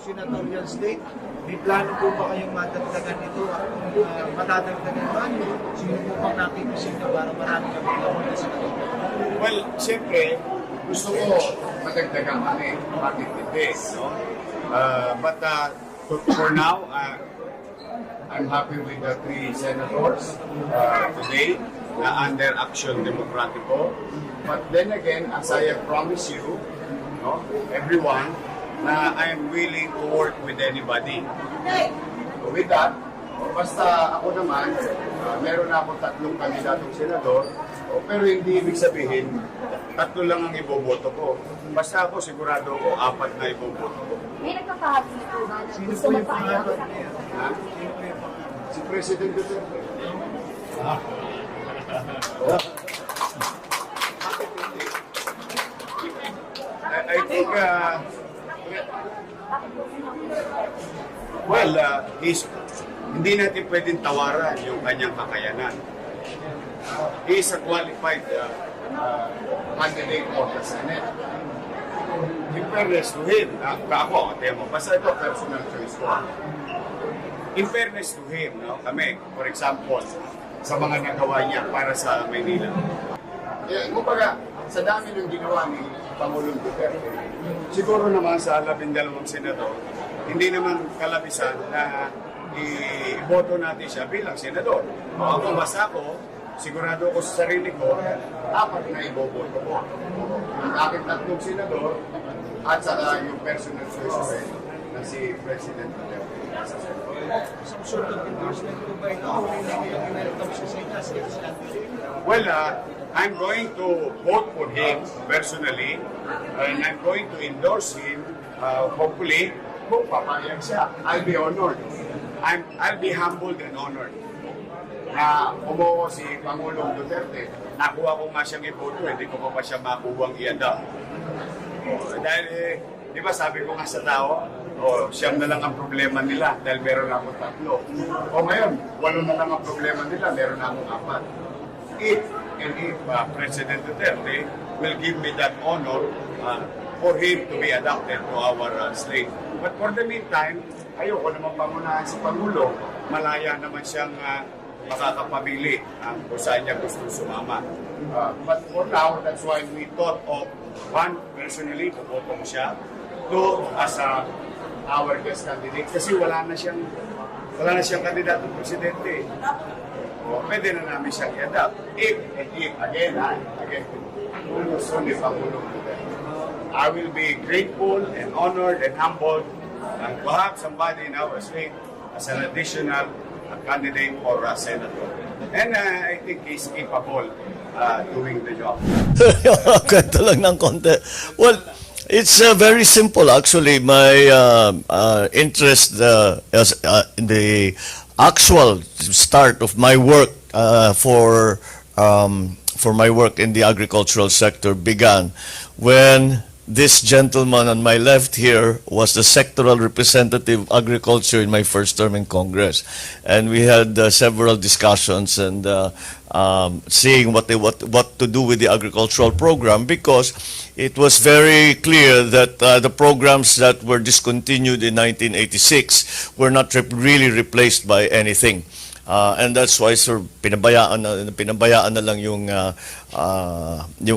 senatorial slate? May plano po ba kayong madagdagan ito? At kung matadagdagan ba, sino po bang nakikusig na para marami kami gawin na senador? Well, siyempre, gusto ko madagdagan kami. Bakit hindi? No? But for now, I'm happy with the 3 senators today na under Action Democratico. But then again, as I have promised you, no, everyone, na I am willing to work with anybody. So with that, basta ako naman, meron na akong 3 kandidatong senador, pero hindi ibig sabihin, 3 lang ang iboboto ko. Basta ako, sigurado ko, 4 na iboboto ko. May nagkakahabis po ba na Sino gusto po yung magpahayag? pangalan? Ha? Si President Duterte. I think, well, hindi natin pwedeng tawaran yung kanyang kakayanan. He is a qualified candidate for the Senate. In fairness to him, ako, basta ito personal choice ko. In fairness to him, no, kami, for example, sa mga nagawa niya para sa Maynila. Kumbaga, sa dami ng ginawa ni Pangulong Duterte, siguro naman sa 12 senador, hindi naman kalabisan na iboto natin siya bilang senador. Ako, basta ako, sigurado ko sa sarili ko, 4 na iboboto ko. Ang aking 3 senador, at saka yung personal choice ko na si President Duterte. Some sort of endorsement po ba ito? Welcome siya sa inyo as candidate? Well, I'm going to vote for him personally, and I'm going to endorse him, hopefully, kung papayag siya. I'll be honored. I'll be humbled and honored. Na umuo si Pangulong Duterte, nakuha ko nga siyang iboto, hindi ko pa siya makuha ang i-adapt. Dahil, di ba sabi ko nga sa tao, siyam na lang ang problema nila dahil meron akong 3. O ngayon, 8 na lang ang problema nila, meron akong 4. If President Duterte will give me that honor for him to be adopted to our slate. But for the meantime, ayoko naman pangunahan si Pangulo. Malaya naman siyang makakapamili kung saan niya gusto sumama. But for now, that's why we thought of 1, personally, pupoto ko siya. 2, as our guest candidate. Kasi wala na siyang kandidatong presidente. Pwede na namin siyang i-adapt. If, again, kung gusto ni Pangulong Duterte, I will be grateful and honored and humbled to have somebody in our state as an additional candidate for senator. And I think he's capable doing the job. Kwento lang ng konti. Well, it's very simple actually. My interest in the actual start of my work for my work in the agricultural sector began when this gentleman on my left here was the sectoral representative of agriculture in my first term in Congress, and we had several discussions and seeing what to do with the agricultural program, because it was very clear that the programs that were discontinued in 1986 were not really replaced by anything. And that's why pinabayaan na lang yung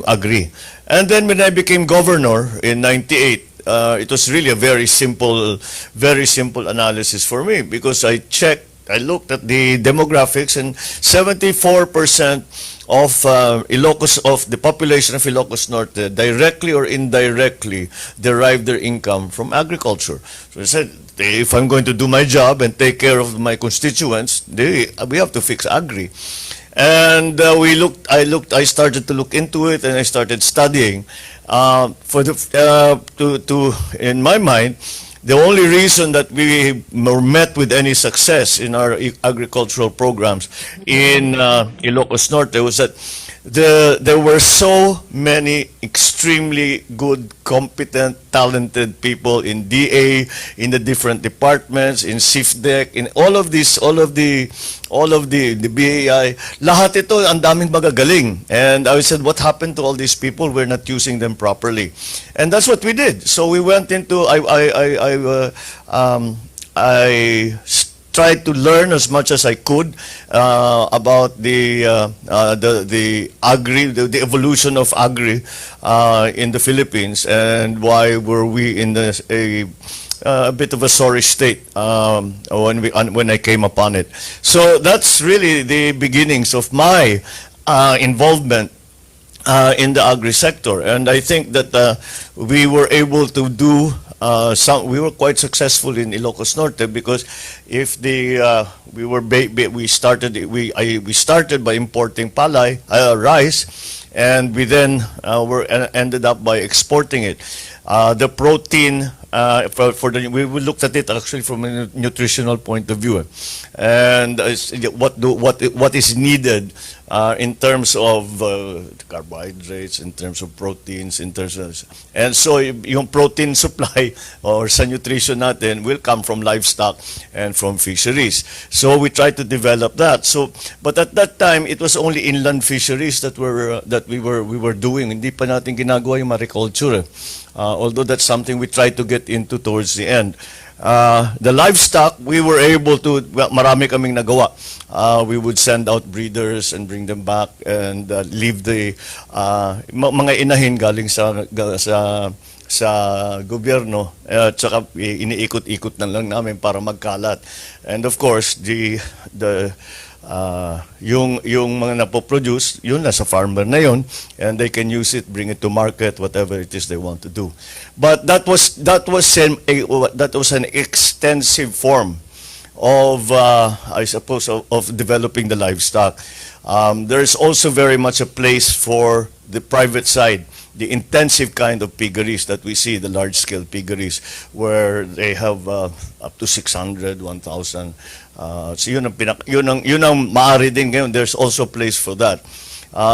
Agri. And then when I became governor in 98, it was really a very simple analysis for me, because I looked at the demographics, and 74% of the population of Ilocos Norte directly or indirectly derive their income from agriculture. So I said, if I'm going to do my job and take care of my constituents, we have to fix Agri. And I started to look into it, and I started studying. In my mind, the only reason that we were met with any success in our agricultural programs in Ilocos Norte was that there were so many extremely good, competent, talented people in DA, in the different departments, in SIFDEC, in all of the BAI. Lahat ito, ang daming magagaling. And I said, what happened to all these people? We're not using them properly. And that's what we did. So we went into, I tried to learn as much as I could about the Agri, the evolution of Agri in the Philippines, and why were we in a bit of a sorry state when I came upon it. So that's really the beginnings of my involvement in the agri sector, and I think that we were able to do we were quite successful in Ilocos Norte, because if we started by importing palay, rice, and we then ended up by exporting it. The protein we looked at it actually from a nutritional point of view, and what is needed in terms of carbohydrates, in terms of proteins, in terms of, and so yung protein supply or sa nutrition natin will come from livestock and from fisheries. So we try to develop that. So, but at that time it was only inland fisheries that we were doing. Hindi pa natin ginagawa yung mariculture. Although that's something we tried to get into towards the end. The livestock, we were able to, marami kaming nagawa. We would send out breeders and bring them back and leave the mga inahin galing sa gobyerno, tsaka iniikot-ikot na lang namin para magkalat. And of course, yung mga napoproduce, yun nasa farmer na yun, and they can use it, bring it to market, whatever it is they want to do. But that was an extensive form of I suppose of developing the livestock. There's also very much a place for the private side, the intensive kind of piggeries that we see, the large-scale piggeries, where they have up to 600, 1,000. So yun ang maaari din ngayon. There's also a place for that.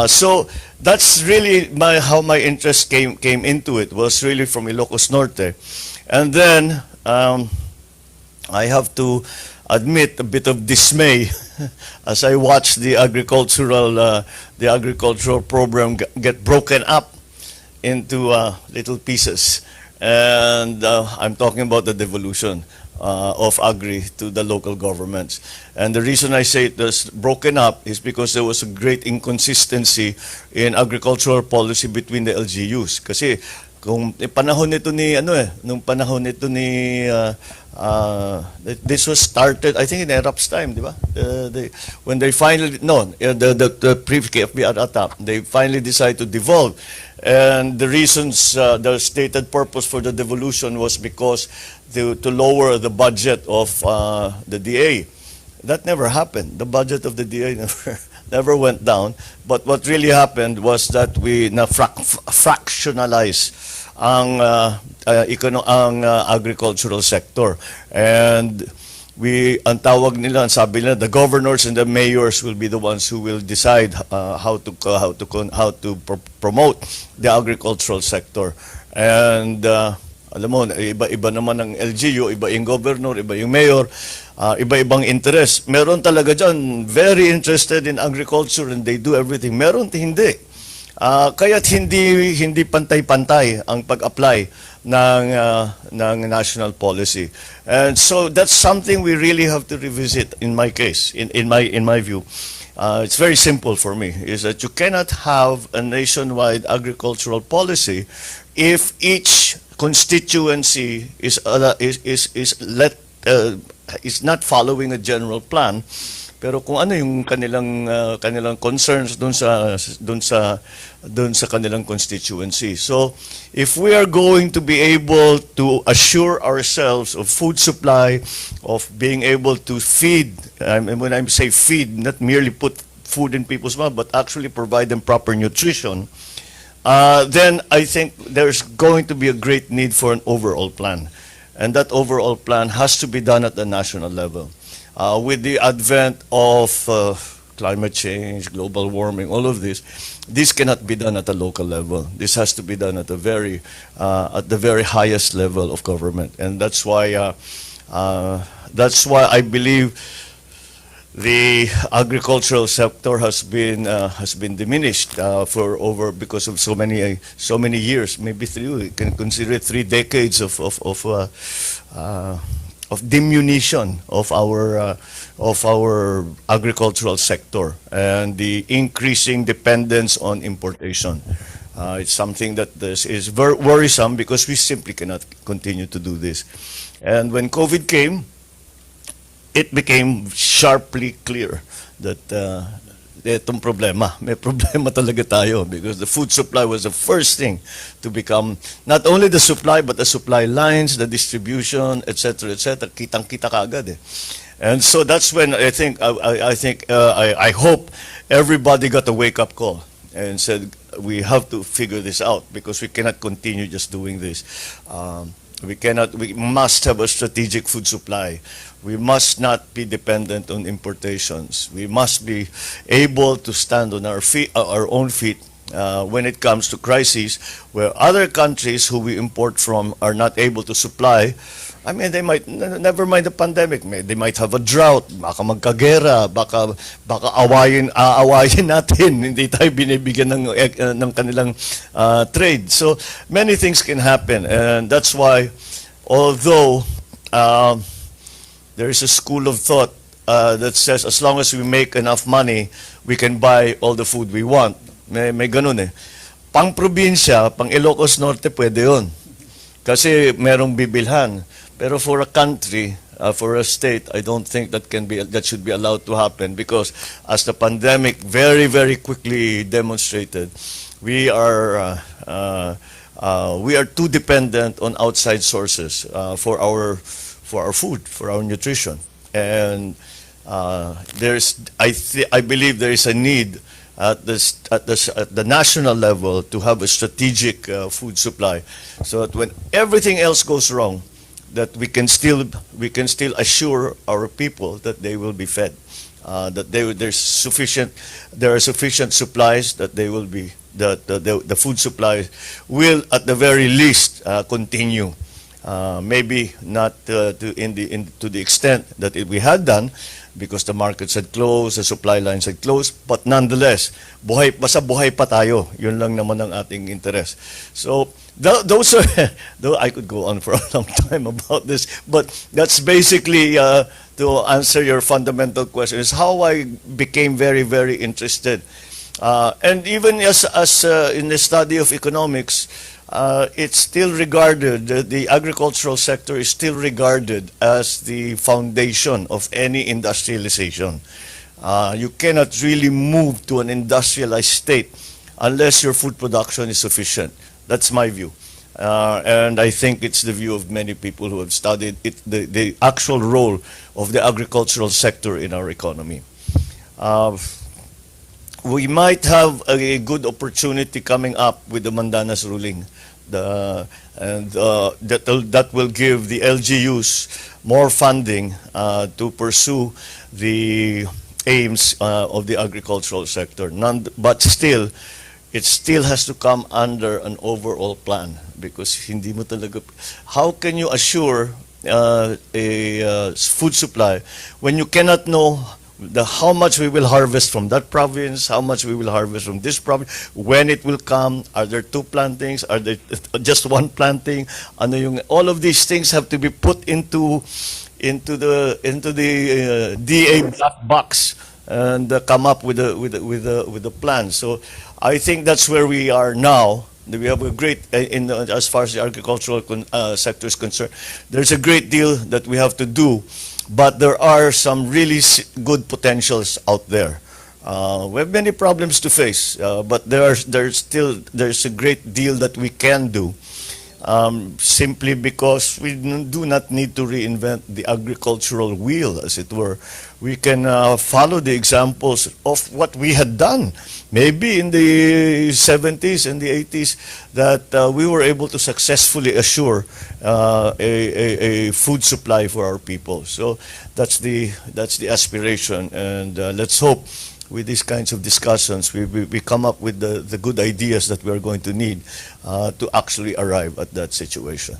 So that's really how my interest came into it, was really from Ilocos Norte. And then I have to admit a bit of dismay as I watched the agricultural program get broken up into little pieces. And I'm talking about the devolution of Agri to the local governments. And the reason I say it was broken up is because there was a great inconsistency in agricultural policy between the LGUs. Kasi kung panahon nito ni this was started, I think, in Erap's time, di ba? When they finally, the previous KFB at that, they finally decided to devolve. And the reasons, the stated purpose for the devolution was because to lower the budget of the DA. That never happened. The budget of the DA never went down. But what really happened was that we fractionalize ang agricultural sector. And ang tawag nila, ang sabi nila, the governors and the mayors will be the ones who will decide how to promote the agricultural sector. And alam mo, iba-iba naman ang LGU, iba yung governor, iba yung mayor, iba-ibang interest. Meron talaga dyan very interested in agriculture and they do everything. Meron hindi. Kaya't hindi pantay-pantay ang pag-apply ng national policy. And so that's something we really have to revisit in my case, in my view. It's very simple for me, is that you cannot have a nationwide agricultural policy if each constituency is not following a general plan. Pero kung ano yung kanilang concerns doon sa kanilang constituency. So if we are going to be able to assure ourselves of food supply, of being able to feed, and when I say feed, not merely put food in people's mouth, but actually provide them proper nutrition, then I think there's going to be a great need for an overall plan. And that overall plan has to be done at the national level. With the advent of climate change, global warming, all of this cannot be done at a local level. This has to be done at the very highest level of government, and that's why I believe the agricultural sector has been diminished because of so many years, maybe you can consider it 3 decades of diminution of our agricultural sector and the increasing dependence on importation. It's something that is very worrisome because we simply cannot continue to do this. And when COVID came, it became sharply clear that itong problema, may problema talaga tayo, because the food supply was the first thing to become not only the supply but the supply lines, the distribution, etc., etc. Kitang-kita kaagad eh. And so that's when I hope everybody got a wake-up call and said we have to figure this out because we cannot continue just doing this. We must have a strategic food supply. We must not be dependent on importations. We must be able to stand on our own feet when it comes to crises where other countries who we import from are not able to supply. I mean, they might, never mind the pandemic, they might have a drought, baka magkagera, baka awayin natin, hindi tayo binibigyan ng kanilang trade. So many things can happen, and that's why, although there is a school of thought that says as long as we make enough money, we can buy all the food we want. May ganun eh. Pang probinsya, pang Ilocos Norte, pwede yun. Kasi merong bibilhan. Pero for a country, for a state, I don't think that should be allowed to happen, because as the pandemic very, very quickly demonstrated, we are too dependent on outside sources for our food, for our nutrition, and I believe there is a need at the national level to have a strategic food supply, so that when everything else goes wrong, that we can still assure our people that they will be fed, that there are sufficient supplies, that the food supply will at the very least continue. Maybe not to the extent that we had done, because the markets had closed, the supply lines had closed, but nonetheless, basta buhay pa tayo. Yun lang naman ang ating interest. So those are, though I could go on for a long time about this, but that's basically to answer your fundamental question, is how I became very, very interested. And even as in the study of economics, it's still regarded, the agricultural sector is still regarded as the foundation of any industrialization. You cannot really move to an industrialized state unless your food production is sufficient. That's my view. And I think it's the view of many people who have studied the actual role of the agricultural sector in our economy. We might have a good opportunity coming up with the Mandanas ruling, that will give the LGUs more funding to pursue the aims of the agricultural sector. But still, it still has to come under an overall plan, because hindi mo talaga. How can you assure a food supply when you cannot know how much we will harvest from that province, how much we will harvest from this province, when it will come, are there 2 plantings, are there just 1 planting, all of these things have to be put into the DA black box and come up with a plan. So I think that's where we are now. We have a great, as far as the agricultural sector is concerned, there's a great deal that we have to do. But there are some really good potentials out there. We have many problems to face, but there's a great deal that we can do, simply because we do not need to reinvent the agricultural wheel, as it were. We can follow the examples of what we had done, maybe in the 70s and the 80s, that we were able to successfully assure a food supply for our people. So that's the aspiration, and let's hope with these kinds of discussions, we come up with the good ideas that we are going to need to actually arrive at that situation.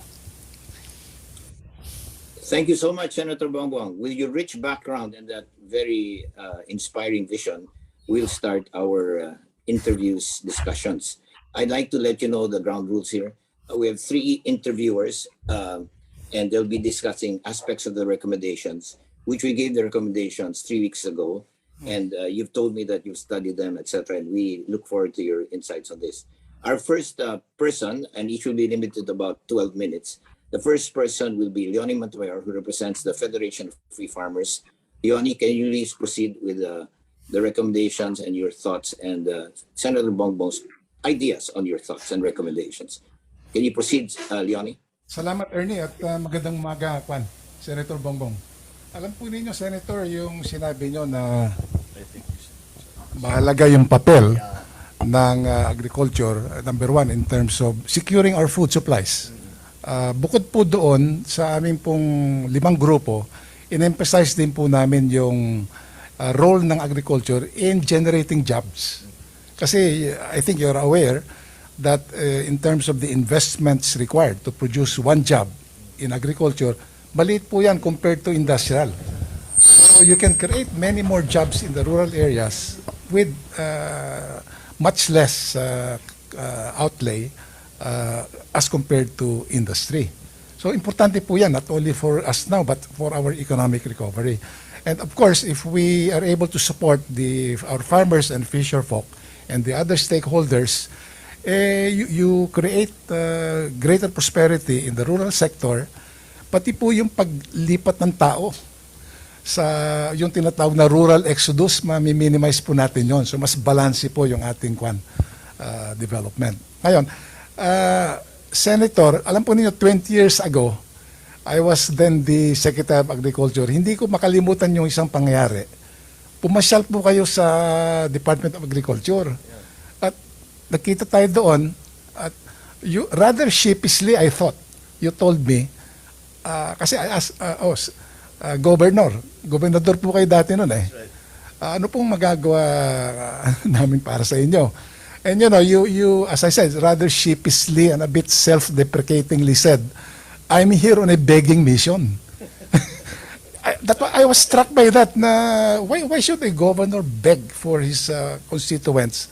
Thank you so much, Senator Bongbong. With your rich background and that very inspiring vision, we'll start our interviews discussions. I'd like to let you know the ground rules here. We have 3 interviewers, and they'll be discussing aspects of the recommendations, which we gave the recommendations 3 weeks ago. And you've told me that you've studied them, etc. And we look forward to your insights on this. Our first person, and each will be limited to about 12 minutes. The first person will be Leonie Mantuayor, who represents the Federation of Free Farmers. Leonie, can you please proceed with the recommendations and your thoughts, and Senator Bongbong's ideas on your thoughts and recommendations? Can you proceed, Leonie? Salamat, Ernie, at magandang umaga, Senator Bongbong. Alam po ninyo, Senator, yung sinabi nyo na mahalaga yung papel ng agriculture, number 1, in terms of securing our food supplies. Bukod po doon, sa aming pong 5 grupo, in-emphasize din po namin yung role ng agriculture in generating jobs. Kasi I think you're aware that in terms of the investments required to produce 1 job in agriculture, maliit po yan compared to industrial. So you can create many more jobs in the rural areas with much less outlay as compared to industry. So importante po yan, not only for us now, but for our economic recovery. And of course, if we are able to support our farmers and fisher folk and the other stakeholders, you create greater prosperity in the rural sector, pati po yung paglipat ng tao sa yung tinatawag na rural exodus, ma-minimize po natin yon. So mas balance po yung ating development. Ngayon, Senator, alam po niyo 20 years ago, I was then the Secretary of Agriculture. Hindi ko makalimutan yung isang pangyayari. Pumasyal po kayo sa Department of Agriculture. At nakita tayo doon, at you, rather sheepishly, I thought, you told me, kasi I asked, Gobernador po kayo dati noon eh. Ano pong magagawa namin para sa inyo? And you know, you, as I said, rather sheepishly and a bit self-deprecatingly said, I'm here on a begging mission. I was struck by that. Na why should a governor beg for his constituents,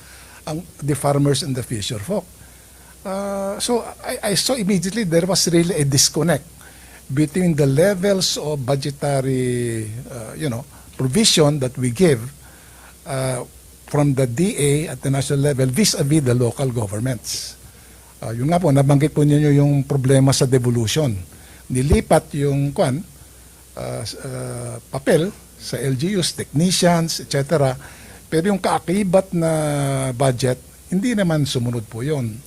the farmers and the fisher folk? So I saw immediately there was really a disconnect between the levels of budgetary, provision that we give from the DA at the national level vis-a-vis the local governments. Yun nga po, nabanggit po ninyo yung problema sa devolution. Nilipat yung papel sa LGUs, technicians, etc. Pero yung kaakibat na budget, hindi naman sumunod po yun.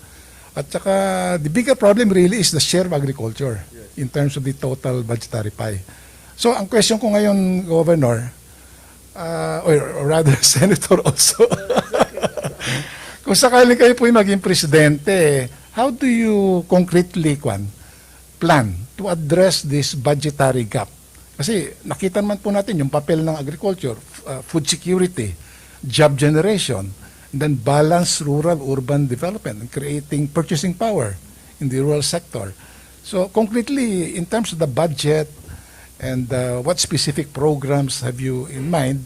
At saka, the bigger problem really is the share of agriculture in terms of the total budgetary pie. So, ang question ko ngayon, Governor, or rather, Senator also, kung sakaling kayo po yung maging presidente, how do you concretely plan to address this budgetary gap? Kasi nakita naman po natin yung papel ng agriculture, food security, job generation, and then balance rural-urban development and creating purchasing power in the rural sector. So concretely, in terms of the budget and what specific programs have you in mind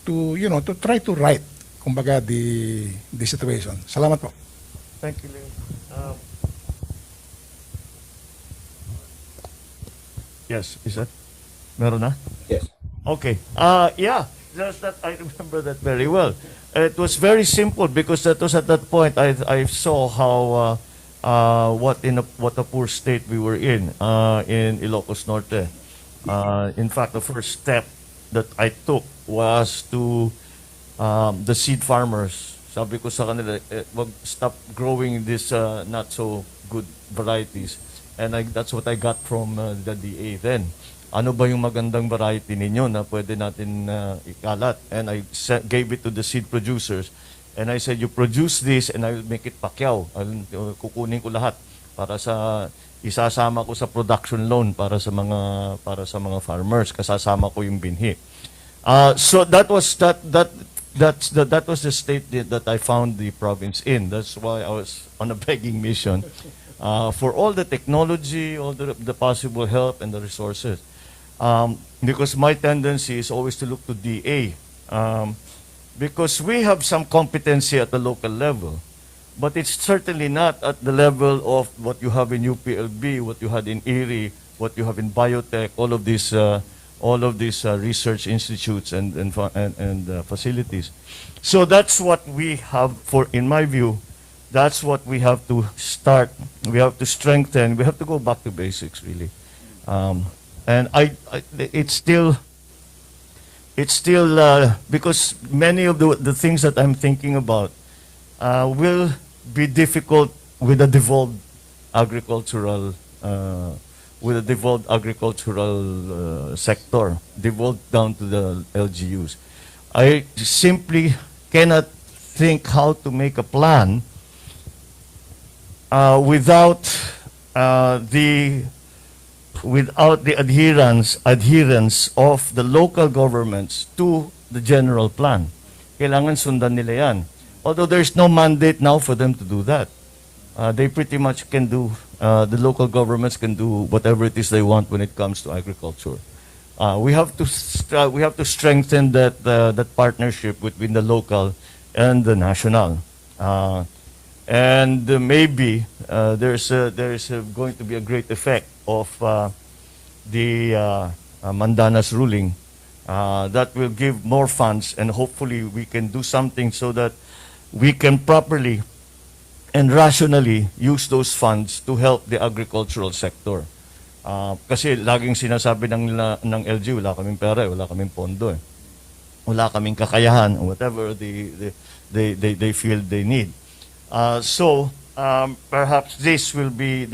to try to right, kumbaga, the situation? Salamat po. Thank you, Leo. Yes, is that? Meron na? Yes. Okay. Yeah, just that I remember that very well. It was very simple because that was at that point I saw how what a poor state we were in Ilocos Norte. In fact, the first step that I took was to the seed farmers. Sabi ko sa kanila, wag stop growing this not so good varieties. And that's what I got from the DA then. Ano ba yung magandang variety ninyo na pwede natin ikalat? And I gave it to the seed producers. And I said, you produce this and I will make it pakyaw. Kukunin ko lahat para sa isasama ko sa production loan para sa mga farmers. Kasasama ko yung binhi. So that was that that was the state that I found the province in. That's why I was on a begging mission for all the technology, all the possible help and the resources. Because my tendency is always to look to DA. Because we have some competency at the local level, but it's certainly not at the level of what you have in UPLB, what you had in Erie, what you have in biotech, all of these research institutes and facilities. So that's what we have in my view, that's what we have to start. We have to strengthen. We have to go back to basics, really. And it's still because many of the things that I'm thinking about will be difficult with a devolved agricultural sector, devolved down to the LGUs. I simply cannot think how to make a plan without the adherence of the local governments to the general plan. Kailangan sundan nila yan. Although there's no mandate now for them to do that. They pretty much can do, the local governments can do whatever it is they want when it comes to agriculture. We have to strengthen that partnership between the local and the national. And maybe there's going to be a great effect of the Mandana's ruling that will give more funds, and hopefully we can do something so that we can properly and rationally use those funds to help the agricultural sector. Kasi laging sinasabi ng LG, wala kaming pera, wala kaming pondo, wala kaming kakayahan, or whatever they feel they need. So perhaps this will be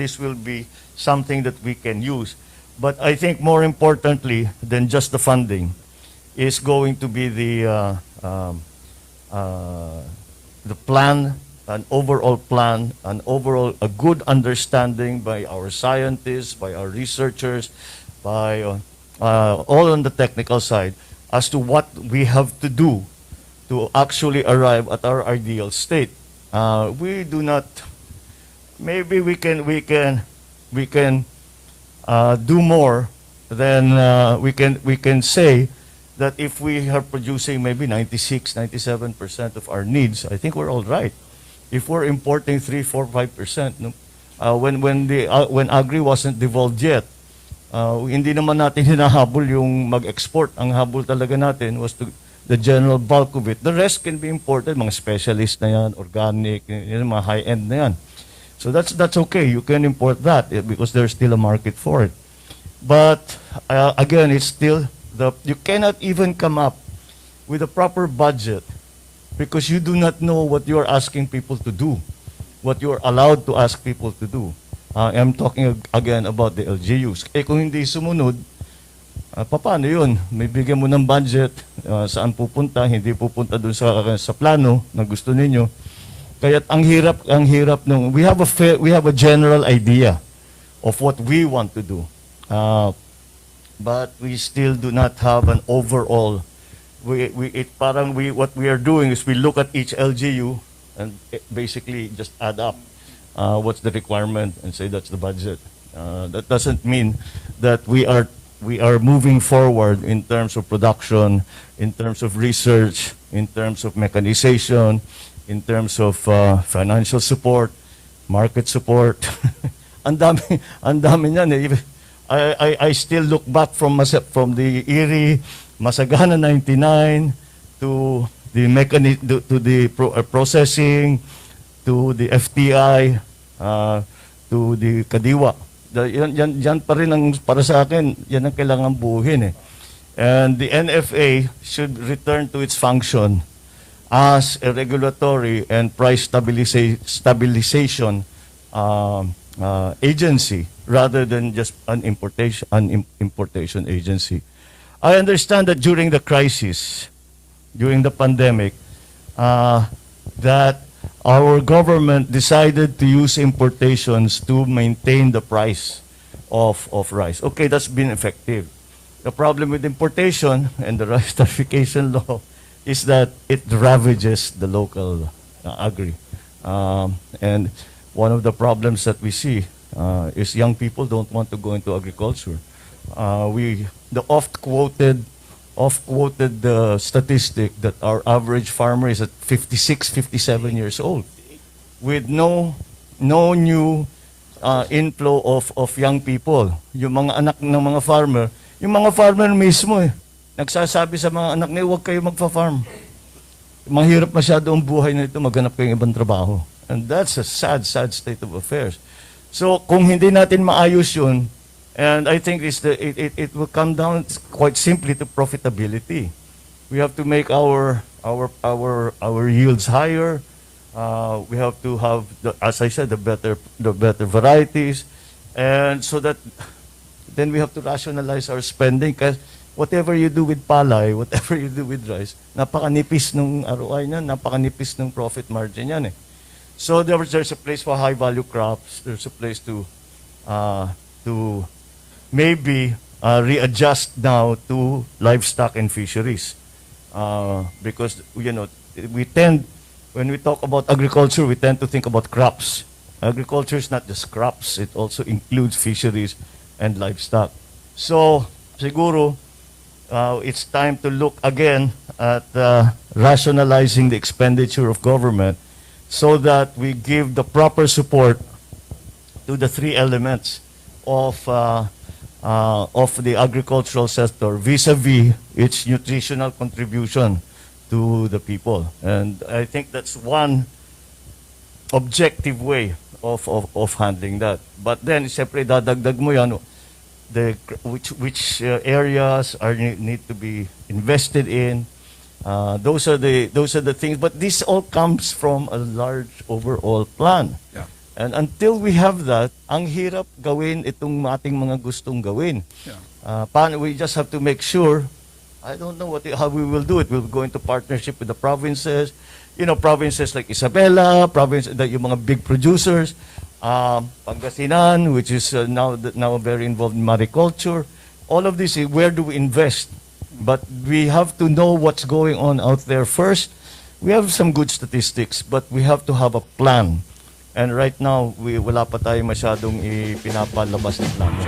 something that we can use. But I think more importantly than just the funding is going to be the plan, an overall plan, a good understanding by our scientists, by our researchers, by all on the technical side as to what we have to do to actually arrive at our ideal state. We do not. Maybe we can do more than we can say that if we are producing maybe 96-97% of our needs, I think we're all right. If we're importing 3-4-5%, no? When Agri wasn't devolved yet, hindi naman natin hinahabol yung mag-export. Ang habol talaga natin was the general bulk of it. The rest can be imported, mga specialist na yan, organic, yan, mga high-end na yan. So that's okay. You can import that because there's still a market for it. But again, it's still you cannot even come up with a proper budget because you do not know what you are asking people to do, what you are allowed to ask people to do. I'm talking again about the LGUs. Kung hindi sumunod, paano yun? May bigyan mo ng budget, saan pupunta, hindi pupunta dun sa plano na gusto ninyo. Kaya ang hirap nung we have a general idea of what we want to do. But we still do not have an overall. What we are doing is we look at each LGU and basically just add up what's the requirement and say that's the budget. That doesn't mean that we are moving forward in terms of production, in terms of research, in terms of mechanization, in terms of financial support, market support. Ang dami niyan eh. I still look back from the Erie Masagana 99 to the processing, to the FTI, to the Kadiwa. Yan pa rin ang para sa akin, yan ang kailangan buuhin eh. And the NFA should return to its function as a regulatory and price stabilization agency rather than just an importation agency. I understand that during the crisis, during the pandemic, that our government decided to use importations to maintain the price of rice. Okay, that's been effective. The problem with importation and the rice tarification law is that it ravages the local agri. And one of the problems that we see is young people don't want to go into agriculture. The oft-quoted statistic that our average farmer is at 56, 57 years old with no new inflow of young people. Yung mga anak ng mga farmer mismo nagsasabi sa mga anak nila, huwag kayo magfa-farm. Mahirap masyado ang buhay na ito, maghanap kayong ibang trabaho. And that's a sad state of affairs. So kung hindi natin maayos yun, and I think it will come down quite simply to profitability. We have to make our yields higher. We have to have, as I said, the better varieties, and so that then we have to rationalize our spending. Because whatever you do with palay, whatever you do with rice, napakanipis nung ROI niyan, napakanipis nung profit margin yan . So there's a place for high value crops. There's a place to maybe readjust now to livestock and fisheries, because when we talk about agriculture, we tend to think about crops. Agriculture is not just crops; it also includes fisheries and livestock. So siguro it's time to look again at rationalizing the expenditure of government, so that we give the proper support to the three elements of the agricultural sector vis-a-vis its nutritional contribution to the people. And I think that's one objective way of handling that. But then, siyempre, dadagdag mo yan, which areas need to be invested in. Those are the things. But this all comes from a large overall plan. Yeah. And until we have that, ang hirap gawin itong ating mga gustong gawin. Yeah. We just have to make sure. I don't know how we will do it. We'll go into partnership with the provinces. Provinces like Isabela, yung mga big producers, Pangasinan, which is now very involved in mariculture. All of this, where do we invest? But we have to know what's going on out there first. We have some good statistics, but we have to have a plan. And right now, wala pa tayo masyadong ipinapalabas na plano.